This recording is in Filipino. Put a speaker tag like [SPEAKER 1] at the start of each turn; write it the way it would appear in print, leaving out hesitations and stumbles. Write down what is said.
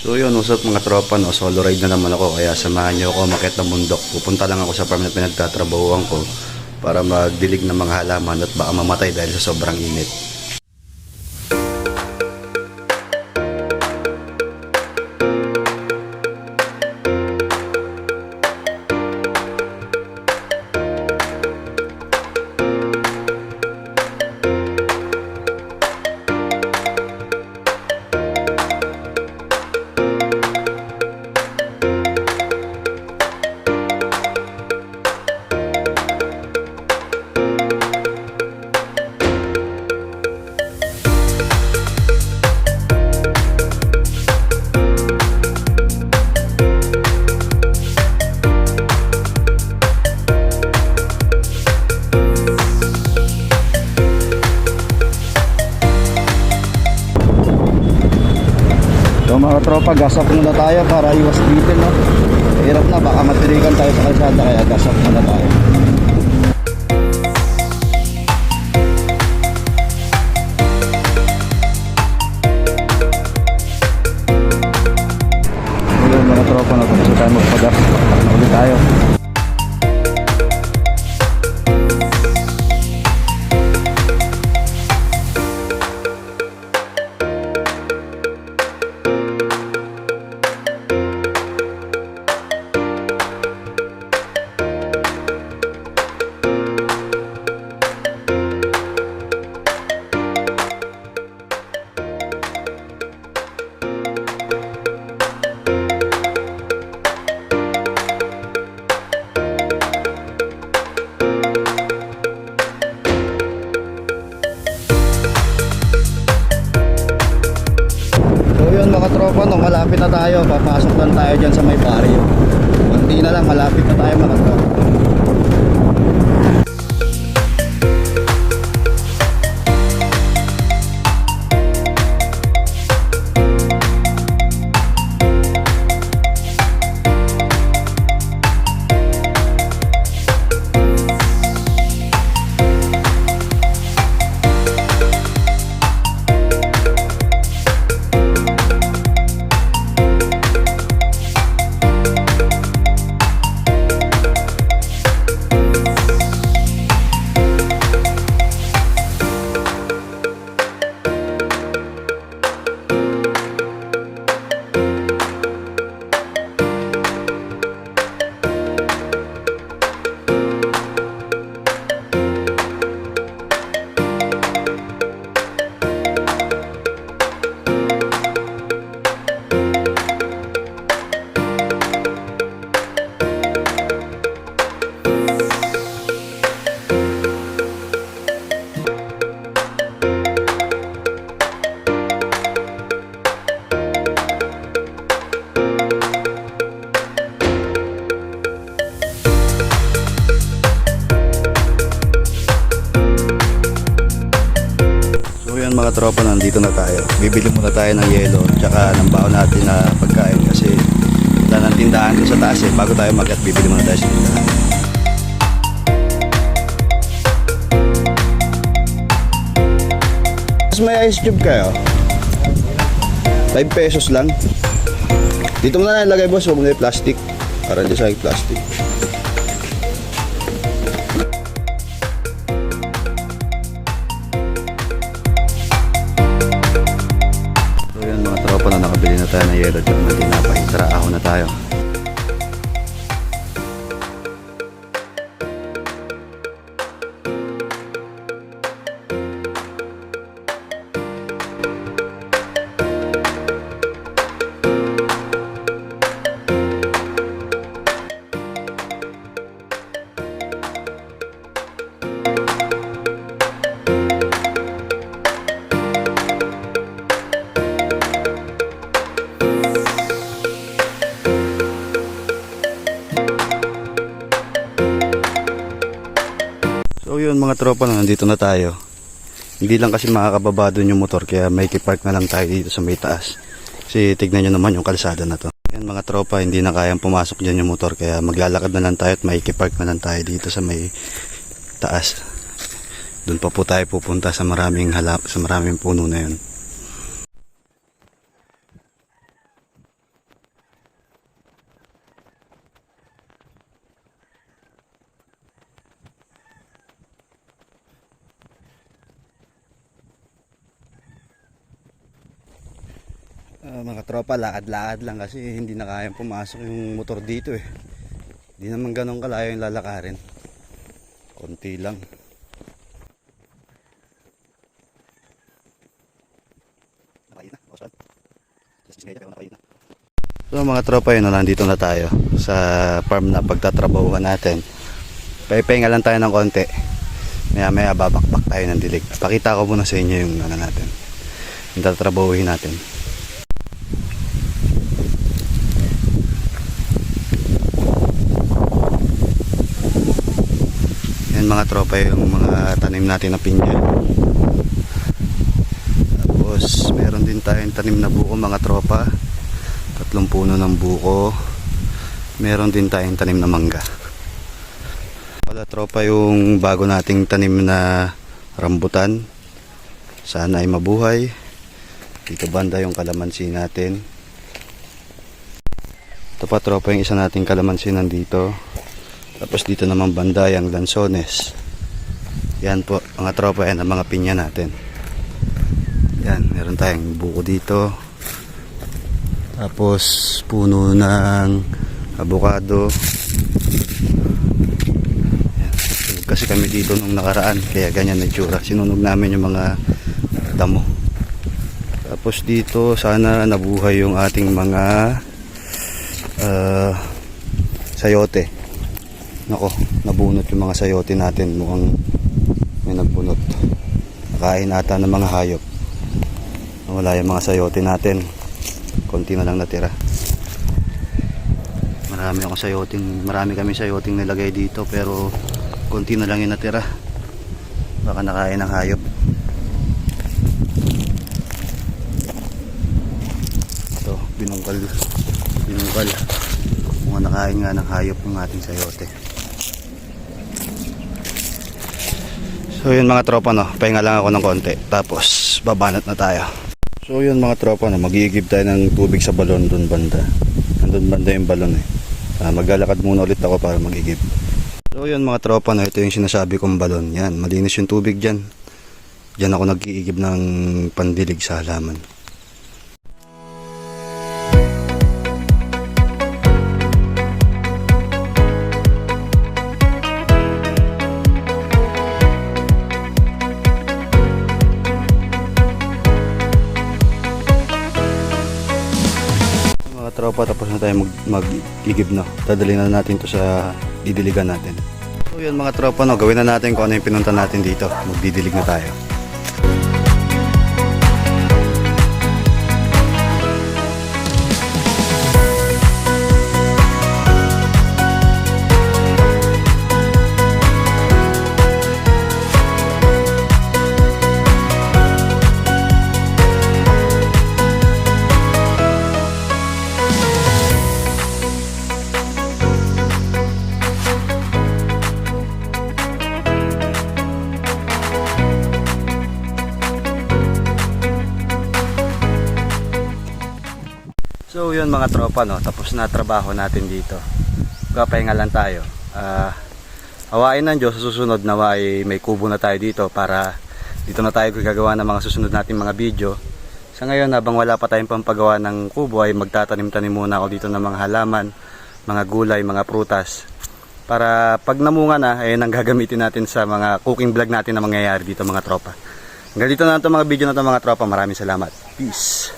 [SPEAKER 1] So yun, usap mga tropa, no, solo ride na naman ako, kaya samahan nyo ako umakyat ng bundok. Pupunta lang ako sa farm na pinagtatrabahuan ko para magdilig ng mga halaman at baka mamatay dahil sa sobrang init. So mga tropa, gas up muna tayo para iwas bitin, no? Hirap na, baka matirikan tayo sa kalsada, kaya gas up muna tayo. Ayun mga tropa, no? Tapos tayo magpagas, ulit tayo. Mga tropa, no, malapit na tayo, papasok lang tayo dyan sa may barrio. Kunti na lang, malapit na tayo mga tropa. Mga tropa, nandito na tayo. Bibili muna tayo ng yelo tsaka ng baon natin na pagkain kasi wala ng tindahan doon sa taas eh. Bago tayo mag-at, bibili muna tayo sa tindahan. Mas may ice cube kayo? 5 pesos lang. Dito mo na nilagay boss, huwag mo na yung plastic para hindi sa plastic. Na nakabili na tayo ng yelo at yung tinapay. Tara, ahon na tayo. So yun mga tropa, na nandito na tayo. Hindi lang kasi makakababa doon yung motor, kaya may park na lang tayo dito sa may taas. Kasi tignan nyo naman yung kalsada na to. Yan mga tropa, hindi na kayang pumasok dyan yung motor, kaya maglalakad na lang tayo at may park na lang tayo dito sa may taas. Doon pa po tayo pupunta sa maraming puno na yun. Mga tropa, lakad-lakad lang kasi hindi na kayang pumasok yung motor dito eh. Hindi naman ganun kalayo yung lalakarin. Konti lang. So mga tropa yun, nandito na tayo sa farm na pagtatrabahuhan natin. Pahinga lang tayo ng konti. Maya maya babakbak tayo ng dilig. Pakita ko muna sa inyo yung ano natin, yung tatrabahuhin natin. Yan mga tropa yung mga tanim natin na pinya. Tapos meron din tayong tanim na buko mga tropa. 3 puno ng buko. Meron din tayong tanim na mangga. Wala tropa yung bago nating tanim na rambutan. Sana ay mabuhay. Dito banda yung kalamansi natin. Ito pa tropa yung isa nating kalamansi nandito. Tapos dito naman banda yung lansones. Yan po mga tropa, yan ang mga pinya natin. Yan, meron tayong buko dito. Tapos puno ng avocado. Yan. Kasi kami dito nung nakaraan, kaya ganyan na itsura. Sinunog namin yung mga damo. Tapos dito sana nabuhay yung ating mga sayote. Nako, nabunot yung mga sayote natin. Mukhang may nagbunot. Nakain ata ng mga hayop. Wala yung mga sayote natin. Konti na lang natira. Marami kami sayoting nilagay dito, pero konti na lang yung natira. Baka nakain ng hayop. Ito, binungkal. Kung nakain nga ng hayop yung ating sayote. So yun mga tropa, no, pahinga lang ako ng konti, tapos babanat na tayo. So yun mga tropa, no, mag-iigib tayo ng tubig sa balon doon banda. Nandun banda yung balon eh. Maglalakad muna ulit ako para mag-igib. So yun mga tropa, no, ito yung sinasabi kong balon. Yan, malinis yung tubig dyan. Diyan ako nag-iigib ng pandilig sa halaman. Tropa, tapos na tayo mag-igib na. Dadali na natin to sa didiligan natin. So yun mga tropa, no, gawin na natin kung ano yung pinunta natin dito. Magdidilig na tayo. So yun mga tropa, no, tapos na trabaho natin dito. Pahinga lang tayo. Hawain ng Diyos, sa susunod na may kubo na tayo dito para dito na tayo gagawa ng mga susunod nating mga video. Sa ngayon, habang wala pa tayong pampagawa ng kubo, ay magtatanim-tanim muna ako dito ng mga halaman, mga gulay, mga prutas. Para pag namunga na, ay nang gagamitin natin sa mga cooking vlog natin na mangyayari dito mga tropa. Hanggang dito na ito mga video na ito mga tropa. Maraming salamat. Peace!